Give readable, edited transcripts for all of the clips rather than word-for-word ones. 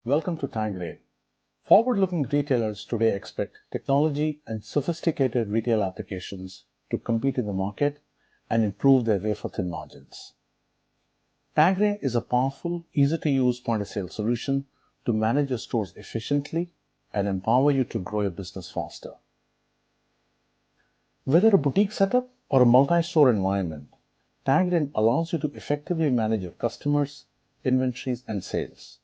Welcome to Tagrain. Forward-looking retailers today expect technology and sophisticated retail applications to compete in the market and improve their wafer-thin margins. Tagrain is a powerful, easy-to-use point-of-sale solution to manage your stores efficiently and empower you to grow your business faster. Whether a boutique setup or a multi-store environment, Tagrain allows you to effectively manage your customers, inventories, and sales.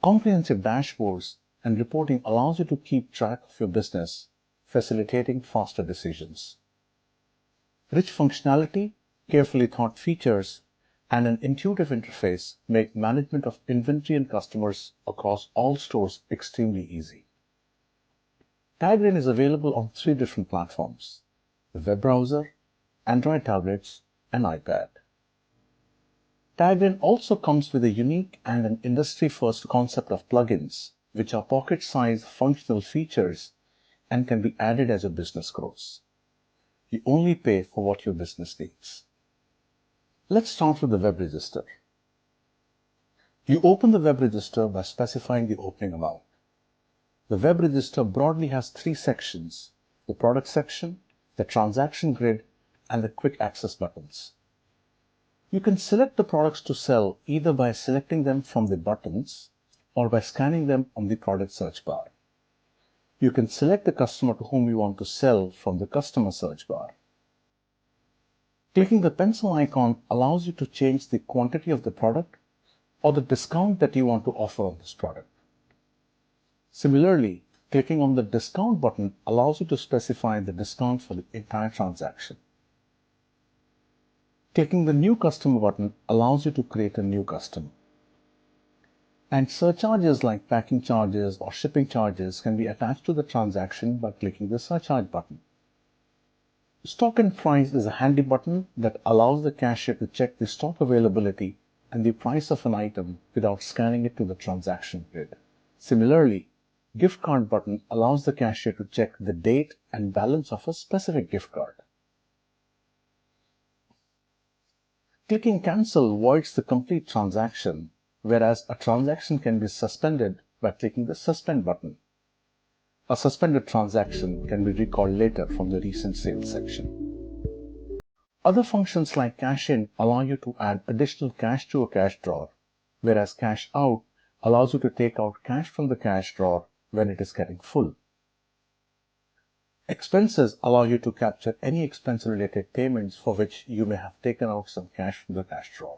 Comprehensive dashboards and reporting allows you to keep track of your business, facilitating faster decisions. Rich functionality, carefully thought features, and an intuitive interface make management of inventory and customers across all stores extremely easy. Tagrain is available on 3 different platforms: the web browser, Android tablets, and iPad. Tagrain also comes with a unique and an industry-first concept of plugins, which are pocket-sized functional features and can be added as your business grows. You only pay for what your business needs. Let's start with the web register. You open the web register by specifying the opening amount. The web register broadly has 3 sections: the product section, the transaction grid, and the quick access buttons. You can select the products to sell either by selecting them from the buttons or by scanning them on the product search bar. You can select the customer to whom you want to sell from the customer search bar. Clicking the pencil icon allows you to change the quantity of the product or the discount that you want to offer on this product. Similarly, clicking on the discount button allows you to specify the discount for the entire transaction. Clicking the New Customer button allows you to create a new customer. And surcharges like packing charges or shipping charges can be attached to the transaction by clicking the Surcharge button. Stock and Price is a handy button that allows the cashier to check the stock availability and the price of an item without scanning it to the transaction grid. Similarly, Gift Card button allows the cashier to check the date and balance of a specific gift card. Clicking Cancel voids the complete transaction, whereas a transaction can be suspended by clicking the Suspend button. A suspended transaction can be recalled later from the Recent Sales section. Other functions like Cash In allow you to add additional cash to a cash drawer, whereas Cash Out allows you to take out cash from the cash drawer when it is getting full. Expenses allow you to capture any expense-related payments for which you may have taken out some cash from the cash drawer.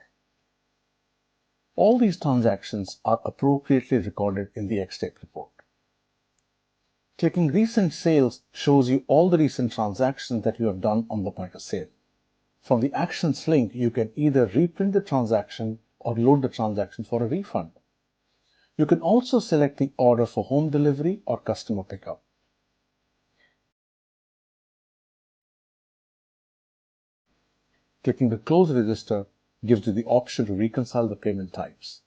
All these transactions are appropriately recorded in the X-Tape report. Clicking Recent Sales shows you all the recent transactions that you have done on the point of sale. From the Actions link, you can either reprint the transaction or load the transaction for a refund. You can also select the order for home delivery or customer pickup. Clicking the Close Register gives you the option to reconcile the payment types.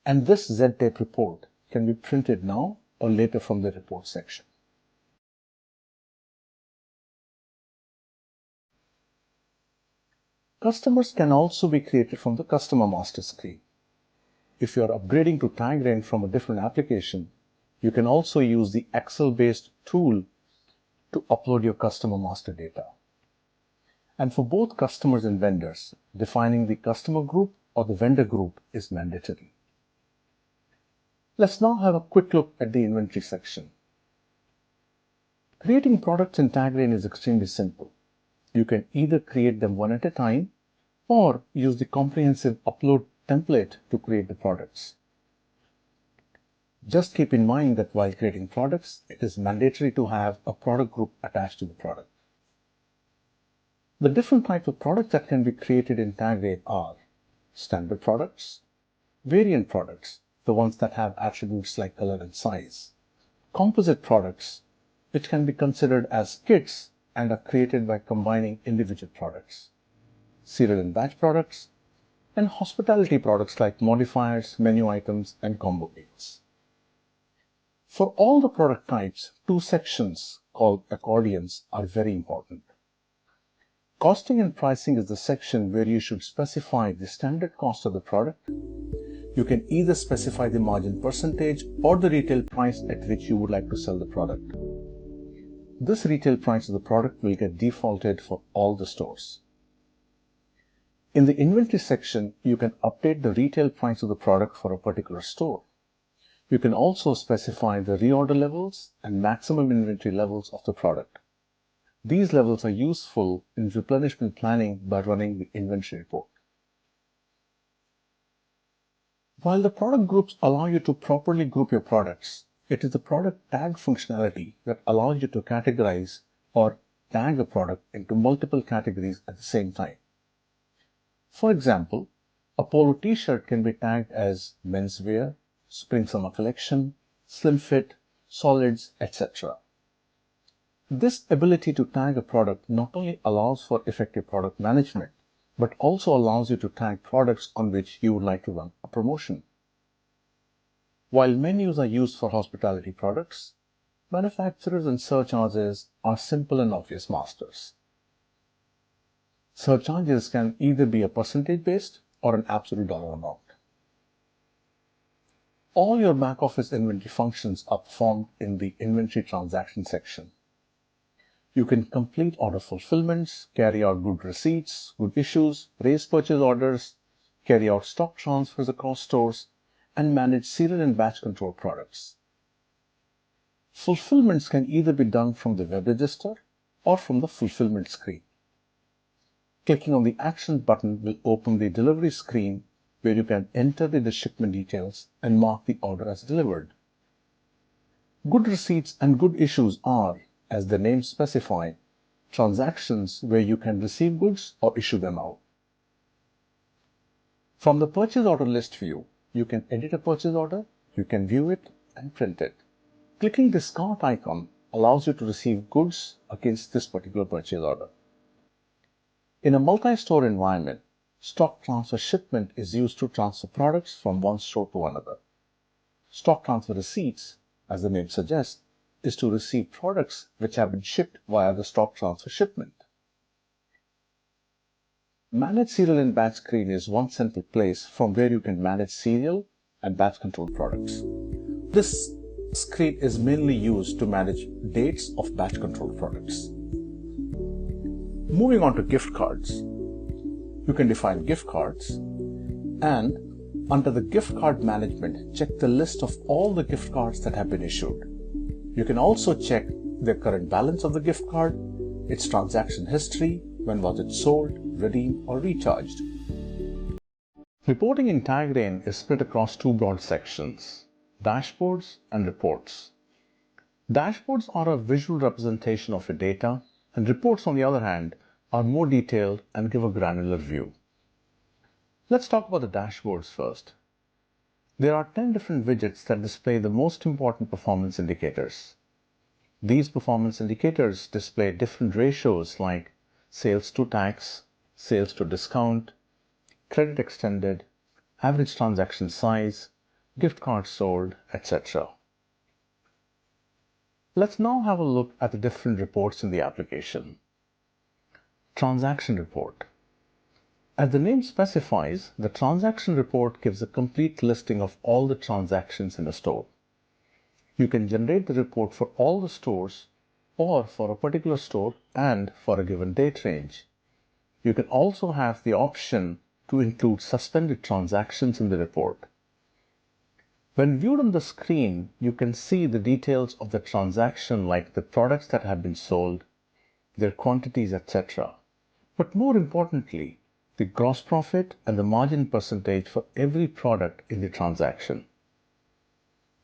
And this Z-Tape report can be printed now or later from the report section. Customers can also be created from the Customer Master screen. If you are upgrading to Tagrain from a different application, you can also use the Excel-based tool to upload your Customer Master data. And for both customers and vendors, defining the customer group or the vendor group is mandatory. Let's now have a quick look at the inventory section. Creating products in Tagrain is extremely simple. You can either create them one at a time or use the comprehensive upload template to create the products. Just keep in mind that while creating products, it is mandatory to have a product group attached to the product. The different types of products that can be created in Tagrain are standard products, variant products, the ones that have attributes like color and size, composite products, which can be considered as kits and are created by combining individual products, serial and batch products, and hospitality products like modifiers, menu items, and combo meals. For all the product types, 2 sections called accordions are very important. Costing and pricing is the section where you should specify the standard cost of the product. You can either specify the margin percentage or the retail price at which you would like to sell the product. This retail price of the product will get defaulted for all the stores. In the inventory section, you can update the retail price of the product for a particular store. You can also specify the reorder levels and maximum inventory levels of the product. These levels are useful in replenishment planning by running the inventory report. While the product groups allow you to properly group your products, it is the product tag functionality that allows you to categorize or tag a product into multiple categories at the same time. For example, a polo t-shirt can be tagged as menswear, spring-summer collection, slim fit, solids, etc. This ability to tag a product not only allows for effective product management, but also allows you to tag products on which you would like to run a promotion. While menus are used for hospitality products, manufacturers and surcharges are simple and obvious masters. Surcharges can either be a percentage-based or an absolute dollar amount. All your back-office inventory functions are performed in the inventory transaction section. You can complete order fulfillments, carry out good receipts, good issues, raise purchase orders, carry out stock transfers across stores, and manage serial and batch control products. Fulfillments can either be done from the web register or from the fulfillment screen. Clicking on the Action button will open the delivery screen where you can enter the shipment details and mark the order as delivered. Good receipts and good issues are, as the name specify, transactions where you can receive goods or issue them out. From the purchase order list view, you can edit a purchase order, you can view it and print it. Clicking this cart icon allows you to receive goods against this particular purchase order. In a multi-store environment, stock transfer shipment is used to transfer products from one store to another. Stock transfer receipts, as the name suggests, is to receive products which have been shipped via the stock transfer shipment. Manage Serial and Batch screen is one central place from where you can manage serial and batch control products. This screen is mainly used to manage dates of batch control products. Moving on to gift cards. You can define gift cards and under the gift card management, check the list of all the gift cards that have been issued. You can also check the current balance of the gift card, its transaction history, when was it sold, redeemed or recharged. Reporting in Tagrain is split across two broad sections, dashboards and reports. Dashboards are a visual representation of your data, and reports, on the other hand, are more detailed and give a granular view. Let's talk about the dashboards first. There are 10 different widgets that display the most important performance indicators. These performance indicators display different ratios like sales to tax, sales to discount, credit extended, average transaction size, gift cards sold, etc. Let's now have a look at the different reports in the application. Transaction report. As the name specifies, the transaction report gives a complete listing of all the transactions in a store. You can generate the report for all the stores or for a particular store and for a given date range. You can also have the option to include suspended transactions in the report. When viewed on the screen, you can see the details of the transaction like the products that have been sold, their quantities, etc. But more importantly, the gross profit and the margin percentage for every product in the transaction.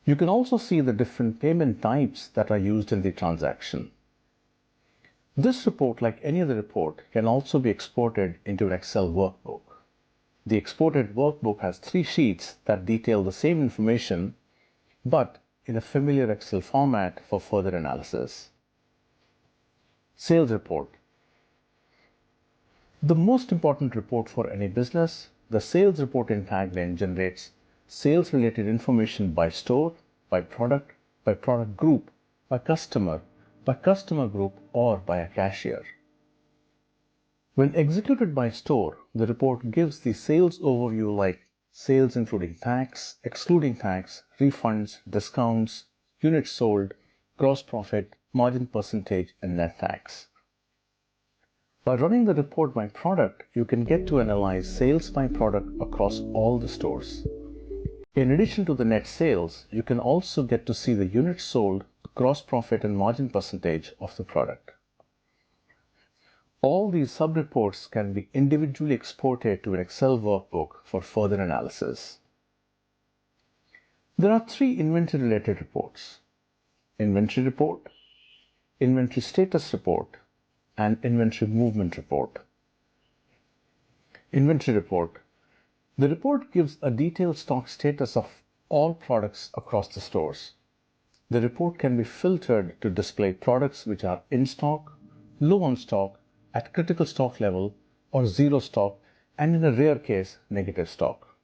You can also see the different payment types that are used in the transaction. This report, like any other report, can also be exported into an Excel workbook. The exported workbook has 3 sheets that detail the same information, but in a familiar Excel format for further analysis. Sales report. The most important report for any business, the sales report in Tagrain generates sales-related information by store, by product group, by customer group, or by a cashier. When executed by store, the report gives the sales overview like sales including tax, excluding tax, refunds, discounts, units sold, gross profit, margin percentage, and net tax. By running the report by product, you can get to analyze sales by product across all the stores. In addition to the net sales, you can also get to see the units sold, gross profit, and margin percentage of the product. All these sub-reports can be individually exported to an Excel workbook for further analysis. There are three inventory-related reports: inventory report, inventory status report, and inventory movement report. Inventory report. The report gives a detailed stock status of all products across the stores. The report can be filtered to display products which are in stock, low on stock, at critical stock level, or zero stock, and in a rare case, negative stock.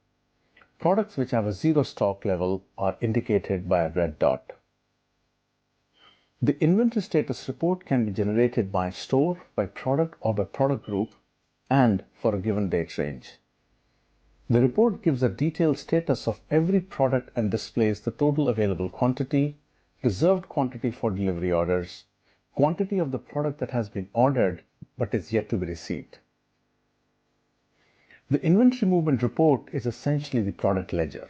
Products which have a zero stock level are indicated by a red dot. The inventory status report can be generated by store, by product, or by product group, and for a given date range. The report gives a detailed status of every product and displays the total available quantity, reserved quantity for delivery orders, quantity of the product that has been ordered but is yet to be received. The inventory movement report is essentially the product ledger.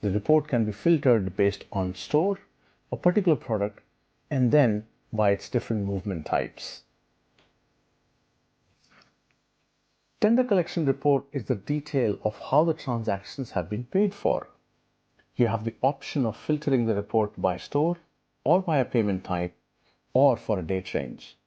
The report can be filtered based on store, a particular product, and then by its different movement types. Tender collection report is the detail of how the transactions have been paid for. You have the option of filtering the report by store, or by a payment type, or for a date range.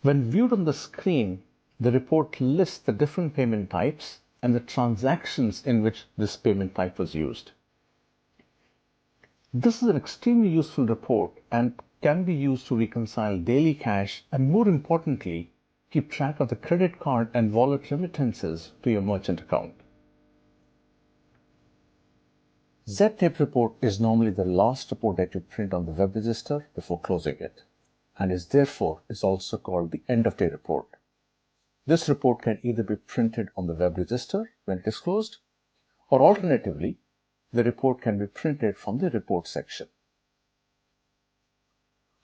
When viewed on the screen, the report lists the different payment types and the transactions in which this payment type was used. This is an extremely useful report and can be used to reconcile daily cash and, more importantly, keep track of the credit card and wallet remittances to your merchant account. Z-tape report is normally the last report that you print on the web register before closing it, and is also called the end-of-day report. This report can either be printed on the web register when it is closed, or alternatively, the report can be printed from the report section.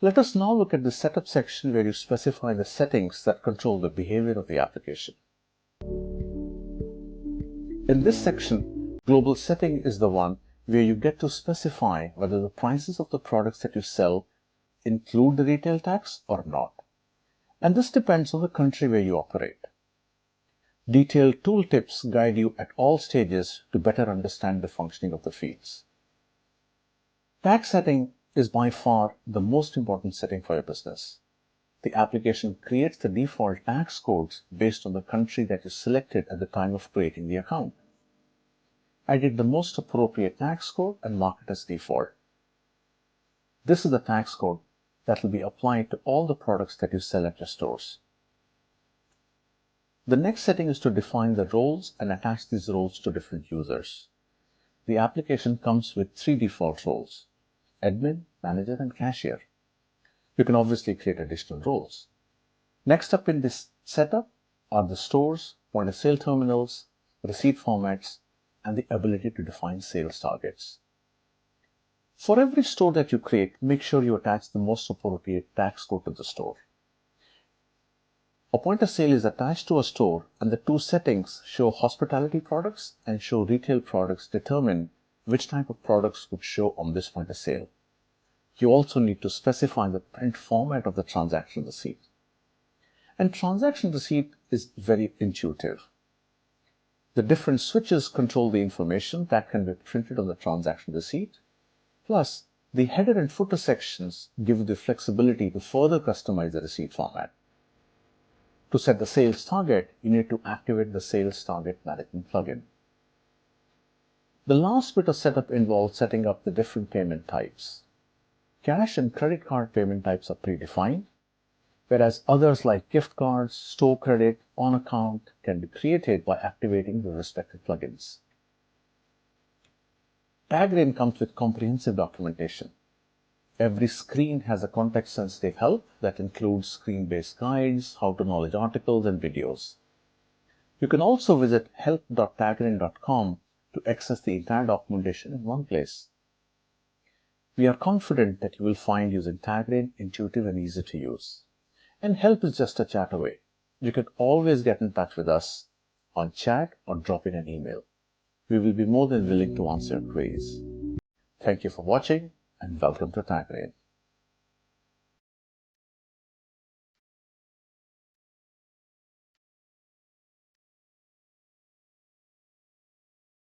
Let us now look at the setup section where you specify the settings that control the behavior of the application. In this section, global setting is the one where you get to specify whether the prices of the products that you sell include the retail tax or not. And this depends on the country where you operate. Detailed tooltips guide you at all stages to better understand the functioning of the fields. Tax setting is by far the most important setting for your business. The application creates the default tax codes based on the country that you selected at the time of creating the account. Edit the most appropriate tax code and mark it as default. This is the tax code that will be applied to all the products that you sell at your stores. The next setting is to define the roles and attach these roles to different users. The application comes with three default roles: admin, manager, and cashier. You can obviously create additional roles. Next up in this setup are the stores, point-of-sale terminals, receipt formats, and the ability to define sales targets. For every store that you create, make sure you attach the most appropriate tax code to the store. A point of sale is attached to a store, and the two settings, show hospitality products and show retail products, determine which type of products would show on this point of sale. You also need to specify the print format of the transaction receipt. And transaction receipt is very intuitive. The different switches control the information that can be printed on the transaction receipt. Plus, the header and footer sections give you the flexibility to further customize the receipt format. To set the sales target, you need to activate the Sales Target Management plugin. The last bit of setup involves setting up the different payment types. Cash and credit card payment types are predefined, whereas others like gift cards, store credit, on account can be created by activating the respective plugins. Tagrain comes with comprehensive documentation. Every screen has a context-sensitive help that includes screen-based guides, how-to-knowledge articles, and videos. You can also visit help.tagrain.com to access the entire documentation in one place. We are confident that you will find using Tagrain intuitive and easy to use. And help is just a chat away. You can always get in touch with us on chat or drop in an email. We will be more than willing to answer your queries. Thank you for watching and welcome to Tagrain.